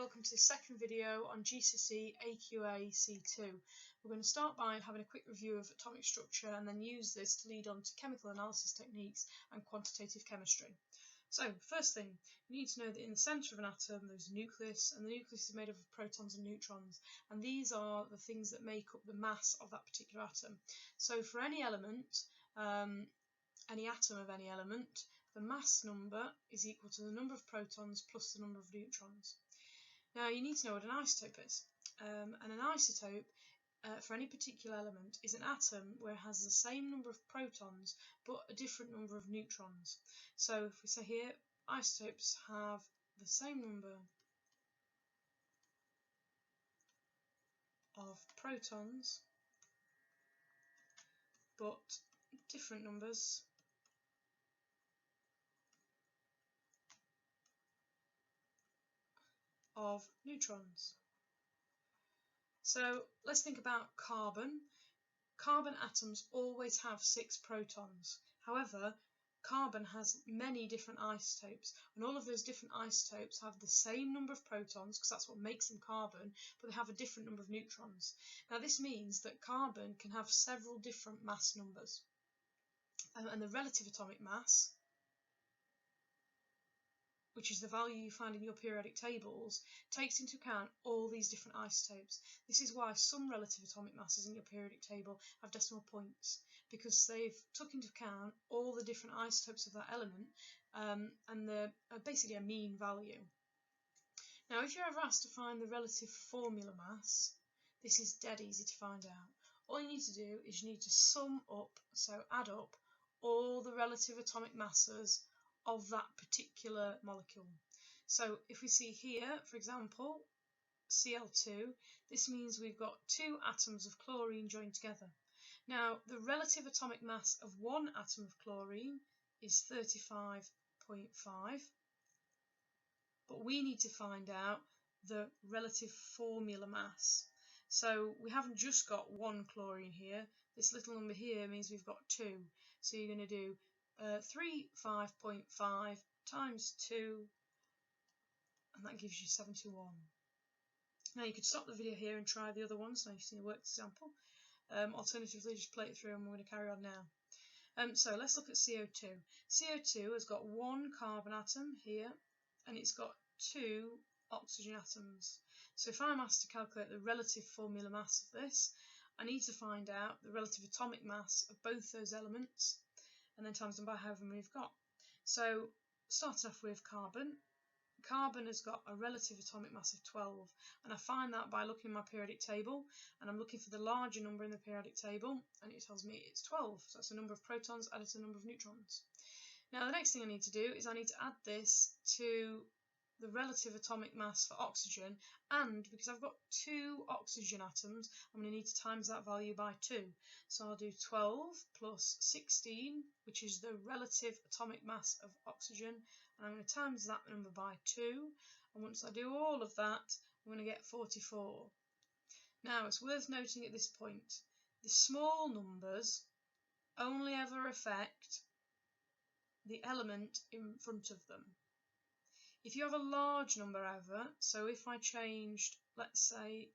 welcome to the second video on GCSE AQA C2. We're going to start by having a quick review of atomic structure and then use this to lead on to chemical analysis techniques and quantitative chemistry. So, first thing, you need to know that in the centre of an atom there's a nucleus, and the nucleus is made up of protons and neutrons, and these are the things that make up the mass of that particular atom. So for any element, any atom of any element, the mass number is equal to the number of protons plus the number of neutrons. Now you need to know what an isotope is, and an isotope for any particular element is an atom where it has the same number of protons but a different number of neutrons. So if we say here, isotopes have the same number of protons but different numbers of neutrons. So let's think about carbon. Carbon atoms always have 6 protons. However, carbon has many different isotopes, and all of those different isotopes have the same number of protons, because that's what makes them carbon, but they have a different number of neutrons. Now this means that carbon can have several different mass numbers, and the relative atomic mass, which is the value you find in your periodic tables, takes into account all these different isotopes. This is why some relative atomic masses in your periodic table have decimal points, because they've took into account all the different isotopes of that element, and they're basically a mean value. Now if you're ever asked to find the relative formula mass, this is dead easy to find out. All you need to do is you need to sum up, so add up, all the relative atomic masses of that particular molecule. So if we see here, for example, Cl2, this means we've got 2 atoms of chlorine joined together. Now the relative atomic mass of one atom of chlorine is 35.5, but we need to find out the relative formula mass. So we haven't just got one chlorine here, this little number here means we've got 2. So you're going to do 35.5 times 2, and that gives you 71. Now you could stop the video here and try the other ones. Now you've seen a worked example. Alternatively, just play it through and we're going to carry on now. So let's look at CO2. CO2 has got one carbon atom here, and it's got 2 oxygen atoms. So if I'm asked to calculate the relative formula mass of this, I need to find out the relative atomic mass of both those elements, and then times them by however many we've got. So starting off with carbon. Carbon has got a relative atomic mass of 12, and I find that by looking at my periodic table, and I'm looking for the larger number in the periodic table, and it tells me it's 12, so that's the number of protons added to the number of neutrons. Now the next thing I need to do is I need to add this to the relative atomic mass for oxygen, and because I've got 2 oxygen atoms, I'm going to need to times that value by 2. So I'll do 12 plus 16, which is the relative atomic mass of oxygen, and I'm going to times that number by 2, and once I do all of that, I'm going to get 44. Now it's worth noting at this point, the small numbers only ever affect the element in front of them. If you have a large number ever, so if I changed, let's say,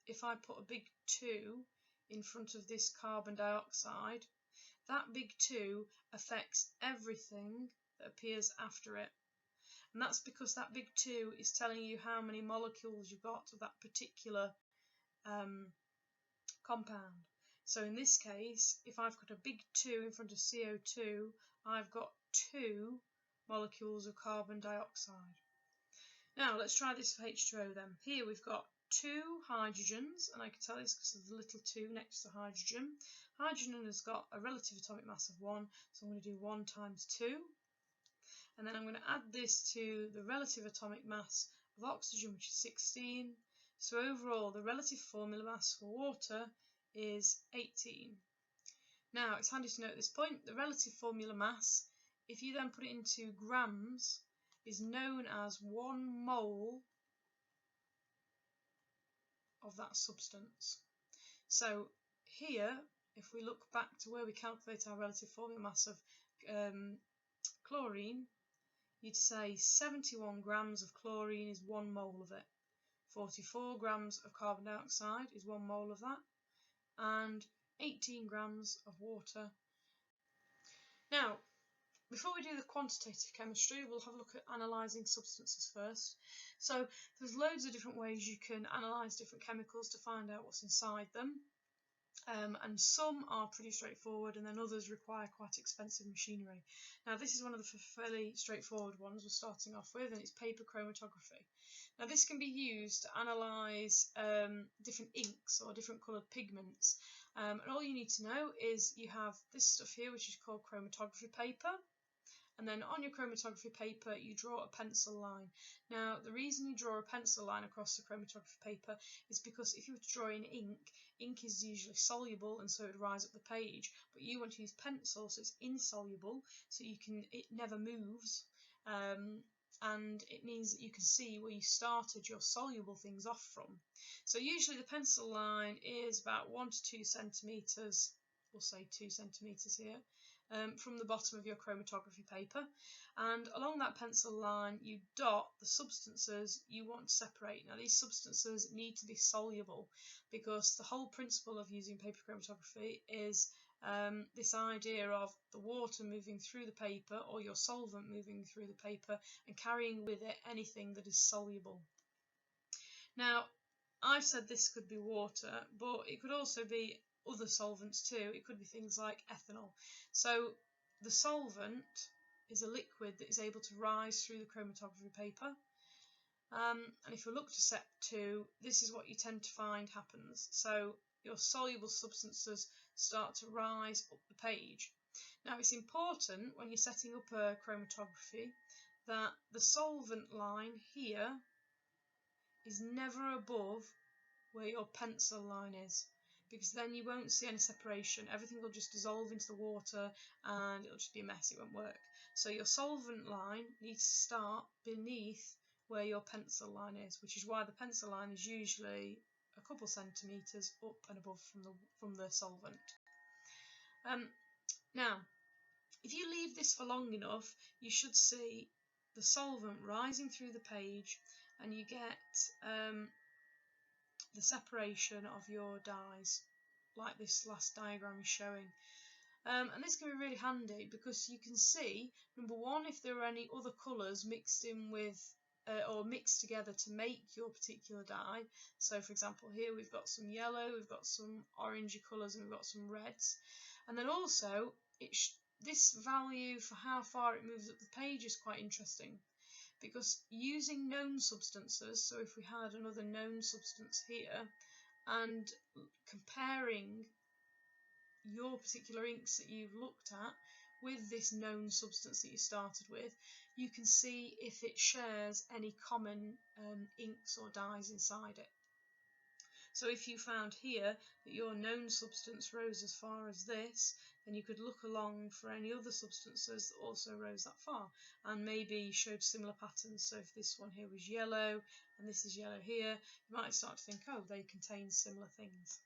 if I put a big 2 in front of this carbon dioxide, that big 2 affects everything that appears after it. And that's because that big 2 is telling you how many molecules you've got of that particular compound. So in this case, if I've got a big 2 in front of CO2, I've got 2 molecules of carbon dioxide. Now let's try this for H2O then. Here we've got 2 hydrogens, and I can tell this because of the little 2 next to hydrogen. Hydrogen has got a relative atomic mass of 1, so I'm going to do 1 times 2. And then I'm going to add this to the relative atomic mass of oxygen, which is 16. So overall, the relative formula mass for water is 18. Now it's handy to note at this point, the relative formula mass, if you then put it into grams, is known as 1 mole of that substance. So here, if we look back to where we calculate our relative formula mass of chlorine, you'd say 71 grams of chlorine is 1 mole of it, 44 grams of carbon dioxide is 1 mole of that, and 18 grams of water. Now, before we do the quantitative chemistry, we'll have a look at analysing substances first. So there's loads of different ways you can analyse different chemicals to find out what's inside them. And some are pretty straightforward, and then others require quite expensive machinery. Now this is one of the fairly straightforward ones we're starting off with, and it's paper chromatography. Now this can be used to analyse different inks or different coloured pigments, and all you need to know is you have this stuff here which is called chromatography paper. And then on your chromatography paper you draw a pencil line. Now the reason you draw a pencil line across the chromatography paper is because if you were to draw in ink is usually soluble and so it would rise up the page, but you want to use pencil so it's insoluble, so it never moves, and it means that you can see where you started your soluble things off from. So usually the pencil line is about 1 to 2 centimetres, we'll say 2 centimetres here, from the bottom of your chromatography paper, and along that pencil line you dot the substances you want to separate. Now these substances need to be soluble because the whole principle of using paper chromatography is this idea of the water moving through the paper or your solvent moving through the paper and carrying with it anything that is soluble. Now I've said this could be water, but it could also be other solvents too. It could be things like ethanol. So the solvent is a liquid that is able to rise through the chromatography paper. And if we look to step 2, this is what you tend to find happens. So your soluble substances start to rise up the page. Now it's important when you're setting up a chromatography that the solvent line here is never above where your pencil line is, because then you won't see any separation. Everything will just dissolve into the water and it'll just be a mess, it won't work. So your solvent line needs to start beneath where your pencil line is, which is why the pencil line is usually a couple centimetres up and above from the solvent. Now, if you leave this for long enough, you should see the solvent rising through the page and you get the separation of your dyes, like this last diagram is showing. And this can be really handy because you can see, number one, if there are any other colours mixed in with or mixed together to make your particular dye. So for example here we've got some yellow, we've got some orangey colours and we've got some reds. And then also this value for how far it moves up the page is quite interesting, because using known substances, so if we had another known substance here and comparing your particular inks that you've looked at with this known substance that you started with, you can see if it shares any common inks or dyes inside it. So if you found here that your known substance rose as far as this, then you could look along for any other substances that also rose that far and maybe showed similar patterns. So if this one here was yellow and this is yellow here, you might start to think, oh, they contain similar things.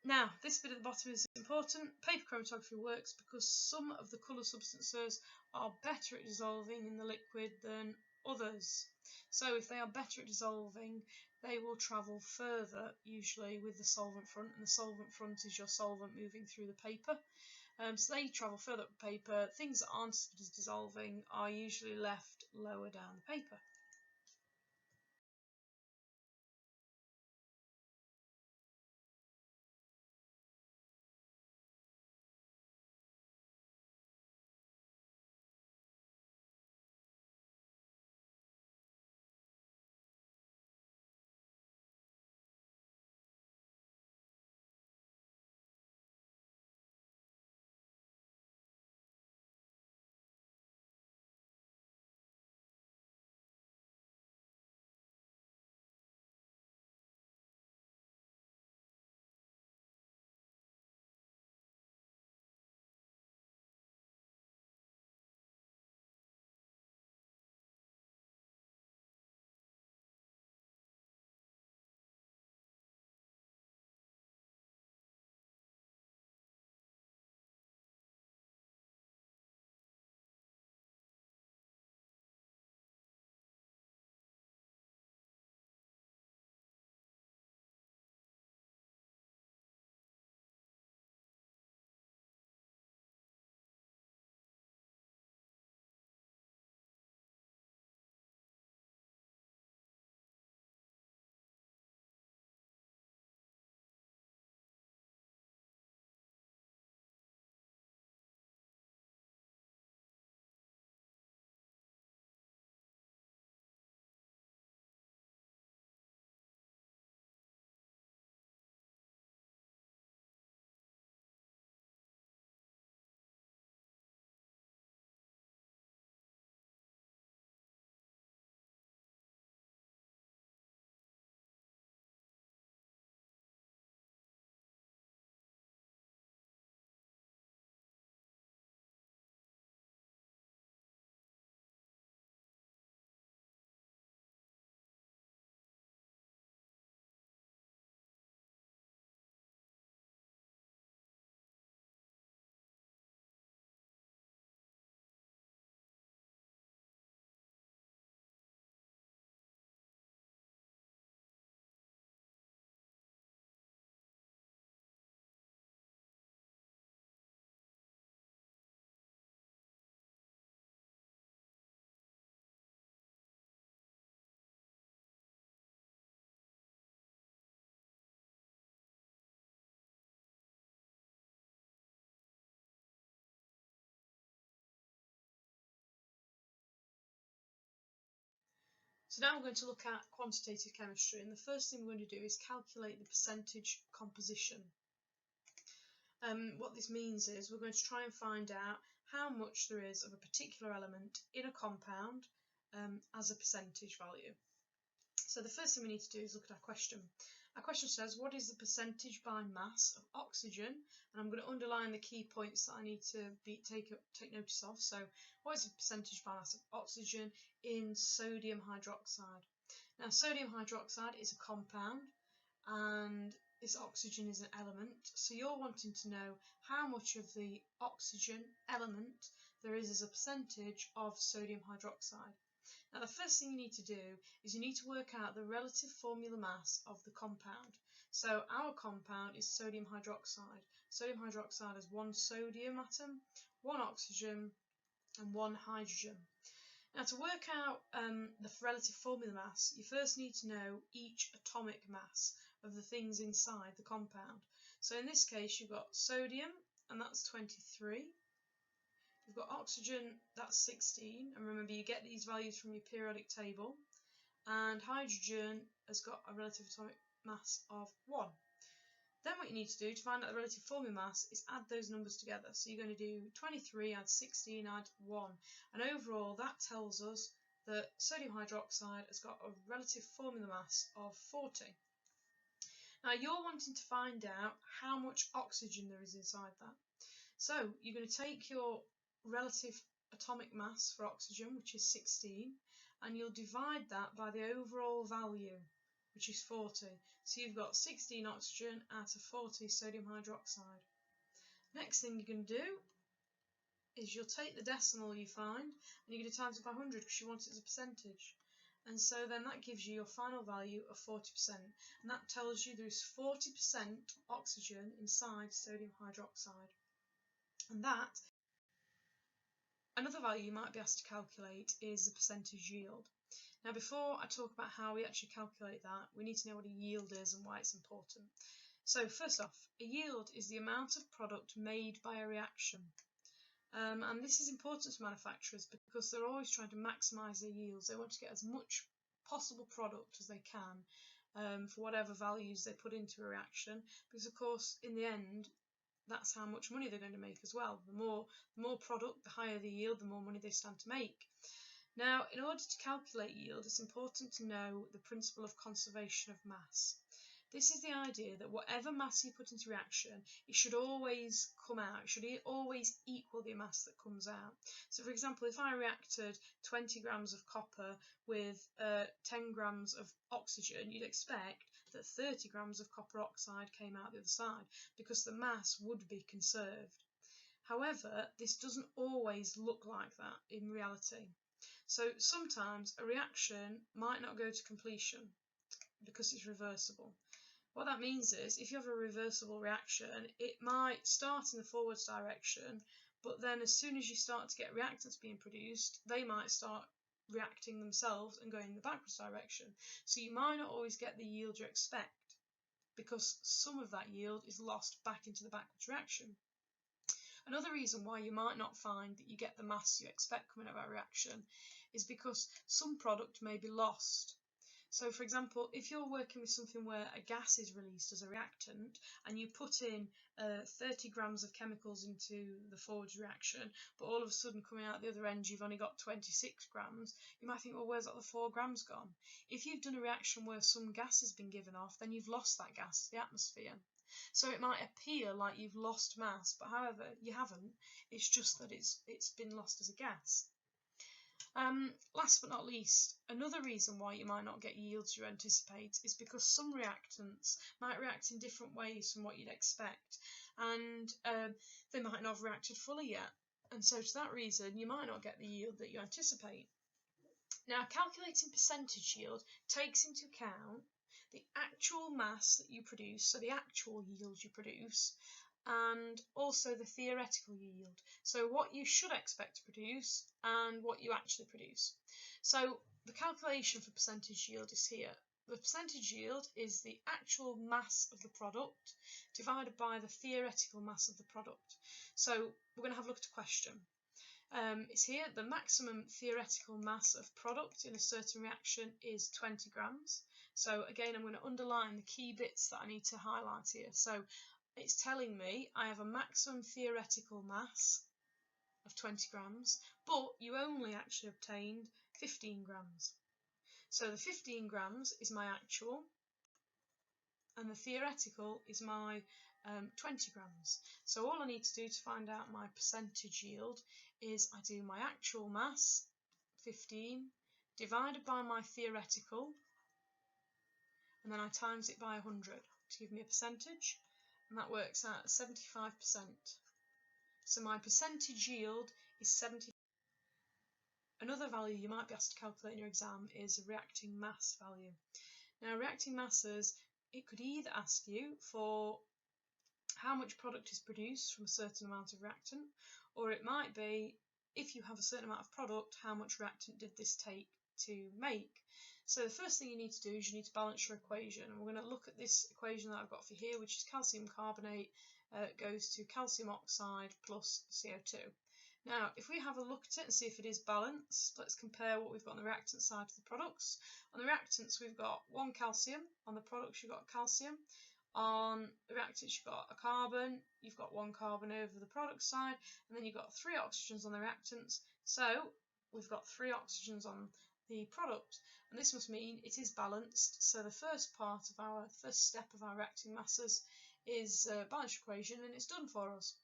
Now, this bit at the bottom is important. Paper chromatography works because some of the colour substances are better at dissolving in the liquid than others. So if they are better at dissolving, they will travel further, usually with the solvent front, and the solvent front is your solvent moving through the paper. So they travel further up the paper. Things that aren't as dissolving are usually left lower down the paper. So now we're going to look at quantitative chemistry, and the first thing we're going to do is calculate the percentage composition. What this means is we're going to try and find out how much there is of a particular element in a compound as a percentage value. So the first thing we need to do is look at our question. Our question says, what is the percentage by mass of oxygen? And I'm going to underline the key points that I need to take notice of. So what is the percentage by mass of oxygen in sodium hydroxide? Now, sodium hydroxide is a compound and this oxygen is an element. So you're wanting to know how much of the oxygen element there is as a percentage of sodium hydroxide. Now, the first thing you need to do is you need to work out the relative formula mass of the compound. So our compound is sodium hydroxide. Sodium hydroxide has one sodium atom, one oxygen, and one hydrogen. Now, to work out the relative formula mass, you first need to know each atomic mass of the things inside the compound. So in this case, you've got sodium, and that's 23. You've got oxygen, that's 16, and remember you get these values from your periodic table, and hydrogen has got a relative atomic mass of 1. Then what you need to do to find out the relative formula mass is add those numbers together. So you're going to do 23, add 16, add 1, and overall that tells us that sodium hydroxide has got a relative formula mass of 40. Now you're wanting to find out how much oxygen there is inside that. So you're going to take your relative atomic mass for oxygen, which is 16, and you'll divide that by the overall value, which is 40. So you've got 16 oxygen out of 40 sodium hydroxide. Next thing you're going to do is you'll take the decimal you find and you're going to times it by 100 because you want it as a percentage. And so then that gives you your final value of 40%. And that tells you there's 40% oxygen inside sodium hydroxide. And that, another value you might be asked to calculate is the percentage yield. Now, before I talk about how we actually calculate that, we need to know what a yield is and why it's important. So first off, a yield is the amount of product made by a reaction. And this is important to manufacturers because they're always trying to maximise their yields. They want to get as much possible product as they can for whatever values they put into a reaction, because of course in the end that's how much money they're going to make as well. The more product, the higher the yield, the more money they stand to make. Now, in order to calculate yield, it's important to know the principle of conservation of mass. This is the idea that whatever mass you put into reaction, it should always come out, it should always equal the mass that comes out. So for example, if I reacted 20 grams of copper with 10 grams of oxygen, you'd expect that 30 grams of copper oxide came out the other side because the mass would be conserved. However, this doesn't always look like that in reality. So sometimes a reaction might not go to completion because it's reversible. What that means is if you have a reversible reaction, it might start in the forwards direction, but then as soon as you start to get reactants being produced, they might start reacting themselves and going in the backwards direction. So you might not always get the yield you expect because some of that yield is lost back into the backwards reaction. Another reason why you might not find that you get the mass you expect coming out of a reaction is because some product may be lost. So for example, if you're working with something where a gas is released as a reactant and you put in 30 grams of chemicals into the forwards reaction, but all of a sudden coming out the other end you've only got 26 grams, you might think, well, where's that the 4 grams gone? If you've done a reaction where some gas has been given off, then you've lost that gas to the atmosphere. So it might appear like you've lost mass, but however, you haven't. It's just that it's been lost as a gas. Last but not least, another reason why you might not get yields you anticipate is because some reactants might react in different ways from what you'd expect, and they might not have reacted fully yet. And so to that reason, you might not get the yield that you anticipate. Now, calculating percentage yield takes into account the actual mass that you produce, so the actual yield you produce, and also the theoretical yield, so what you should expect to produce and what you actually produce. So the calculation for percentage yield is here. The percentage yield is the actual mass of the product divided by the theoretical mass of the product. So we're going to have a look at a question. It's here, the maximum theoretical mass of product in a certain reaction is 20 grams. So again, I'm going to underline the key bits that I need to highlight here. So it's telling me I have a maximum theoretical mass of 20 grams, but you only actually obtained 15 grams. So the 15 grams is my actual, and the theoretical is my 20 grams. So all I need to do to find out my percentage yield is I do my actual mass, 15, divided by my theoretical, and then I times it by 100 to give me a percentage, and that works out at 75%. So my percentage yield is 70%. Another value you might be asked to calculate in your exam is a reacting mass value. Now, reacting masses, it could either ask you for how much product is produced from a certain amount of reactant, or it might be, if you have a certain amount of product, how much reactant did this take to make? So the first thing you need to do is you need to balance your equation, and we're going to look at this equation that I've got for here, which is calcium carbonate goes to calcium oxide plus CO2. Now, if we have a look at it and see if it is balanced, let's compare what we've got on the reactant side to the products. On the reactants, we've got 1 calcium. On the products, you've got calcium. On the reactants, you've got a carbon. You've got 1 carbon over the product side, and then you've got 3 oxygens on the reactants. So we've got 3 oxygens on the product, and this must mean it is balanced. So the first step of our reacting masses is balance equation, and it's done for us.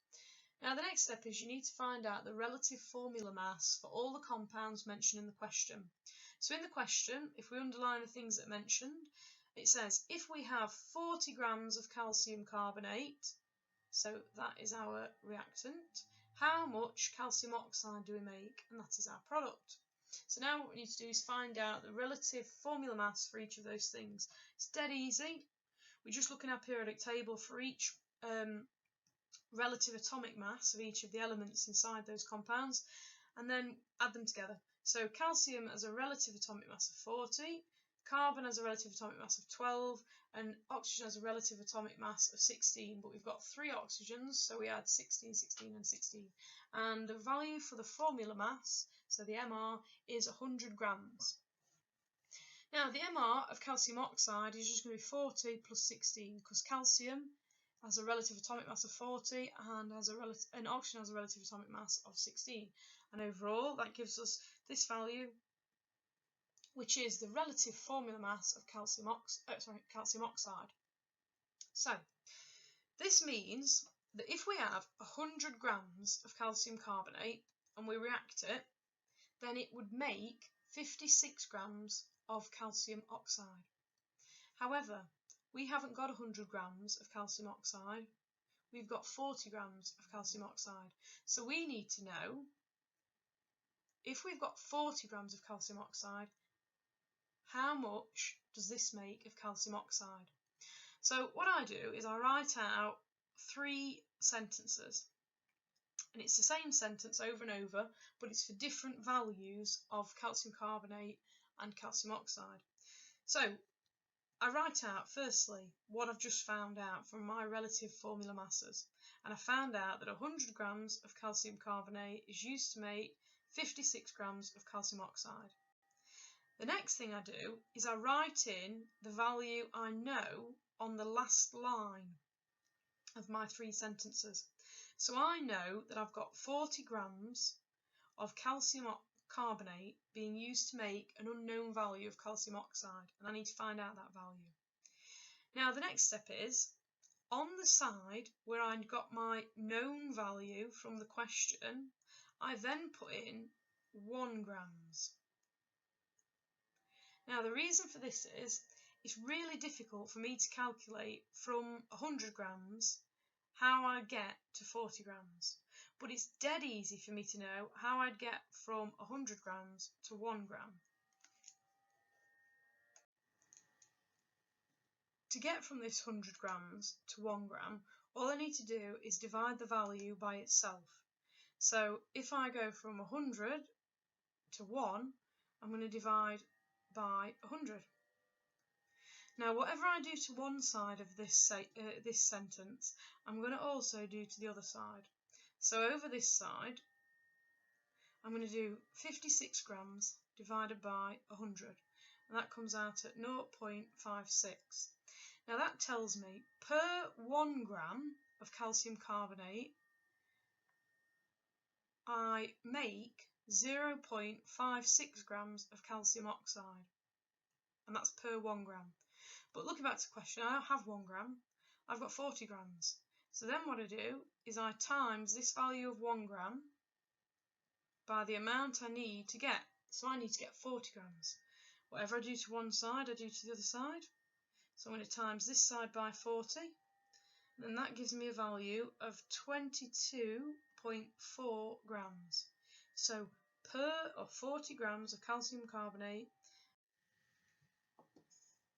Now the next step is you need to find out the relative formula mass for all the compounds mentioned in the question. So in the question, if we underline the things that are mentioned, it says if we have 40 grams of calcium carbonate, so that is our reactant, how much calcium oxide do we make? And that is our product. So now what we need to do is find out the relative formula mass for each of those things. It's dead easy. We're just looking at our periodic table for each relative atomic mass of each of the elements inside those compounds, and then add them together. So calcium has a relative atomic mass of 40, carbon has a relative atomic mass of 12, and oxygen has a relative atomic mass of 16, but we've got 3 oxygens, so we add 16, 16 and 16. And the value for the formula mass, so the MR, is 100 grams. Now the MR of calcium oxide is just going to be 40 plus 16, because calcium has a relative atomic mass of 40 and oxygen has a relative atomic mass of 16. And overall, that gives us this value, which is the relative formula mass of calcium oxide. So this means that if we have 100 grams of calcium carbonate and we react it, then it would make 56 grams of calcium oxide. However, we haven't got 100 grams of calcium oxide, we've got 40 grams of calcium oxide. So we need to know, if we've got 40 grams of calcium oxide, how much does this make of calcium oxide? So what I do is I write out 3 sentences, and it's the same sentence over and over, but it's for different values of calcium carbonate and calcium oxide. So I write out firstly what I've just found out from my relative formula masses, and I found out that 100 grams of calcium carbonate is used to make 56 grams of calcium oxide. The next thing I do is I write in the value I know on the last line of my 3 sentences. So I know that I've got 40 grams of calcium carbonate being used to make an unknown value of calcium oxide, and I need to find out that value. Now the next step is, on the side where I got my known value from the question, I then put in 1 grams. Now the reason for this is, it's really difficult for me to calculate from 100 grams how I get to 40 grams. But it's dead easy for me to know how I'd get from 100 grams to 1 gram. To get from this 100 grams to 1 gram, all I need to do is divide the value by itself. So if I go from 100 to 1, I'm going to divide by 100. Now whatever I do to one side of this sentence, I'm going to also do to the other side. So over this side, I'm going to do 56 grams divided by 100, and that comes out at 0.56. Now that tells me per 1 gram of calcium carbonate I make 0.56 grams of calcium oxide, and that's per 1 gram. But looking back to the question, I don't have 1 gram, I've got 40 grams. So then what I do is I times this value of 1 gram by the amount I need to get. So I need to get 40 grams. Whatever I do to one side, I do to the other side. So I'm going to times this side by 40, and that gives me a value of 22.4 grams. So per 40 grams of calcium carbonate.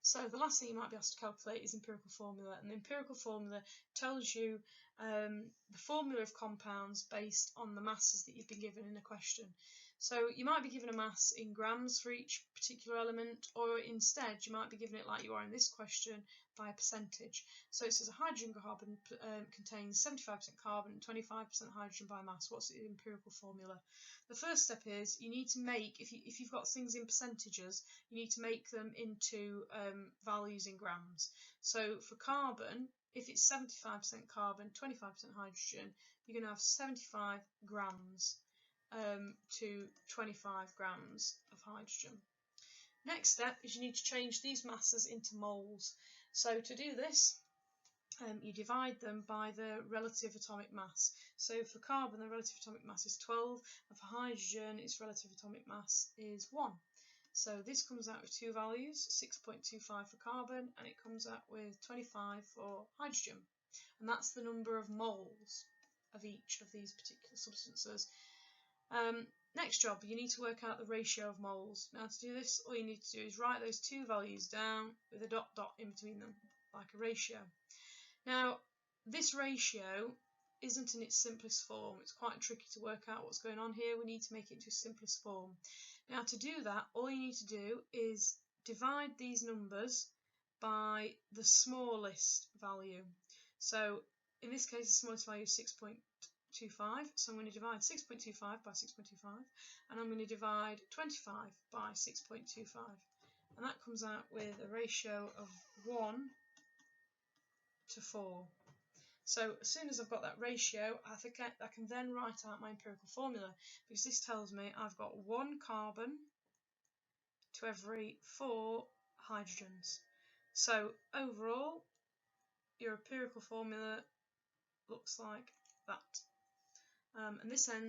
So the last thing you might be asked to calculate is empirical formula, and the empirical formula tells you the formula of compounds based on the masses that you've been given in a question. So you might be given a mass in grams for each particular element, or instead you might be given it like you are in this question by a percentage. So it says a hydrogen carbon contains 75% carbon and 25% hydrogen by mass. What's the empirical formula? The first step is you need to make, if you've got things in percentages, you need to make them into values in grams. So for carbon, if it's 75% carbon, 25% hydrogen, you're going to have 75 grams to 25 grams of hydrogen. Next step is you need to change these masses into moles. So to do this, you divide them by the relative atomic mass. So for carbon, the relative atomic mass is 12, and for hydrogen, its relative atomic mass is 1. So this comes out with two values, 6.25 for carbon, and it comes out with 25 for hydrogen. And that's the number of moles of each of these particular substances. Next job, you need to work out the ratio of moles. Now to do this, all you need to do is write those two values down with a dot dot in between them, like a ratio. Now, this ratio isn't in its simplest form. It's quite tricky to work out what's going on here. We need to make it into its simplest form. Now, to do that, all you need to do is divide these numbers by the smallest value. So, in this case, the smallest value is 6.25. So I'm going to divide 6.25 by 6.25, and I'm going to divide 25 by 6.25. And that comes out with a ratio of 1 to 4. So as soon as I've got that ratio, I can then write out my empirical formula, because this tells me I've got 1 carbon to every 4 hydrogens. So overall, your empirical formula looks like that. And this ends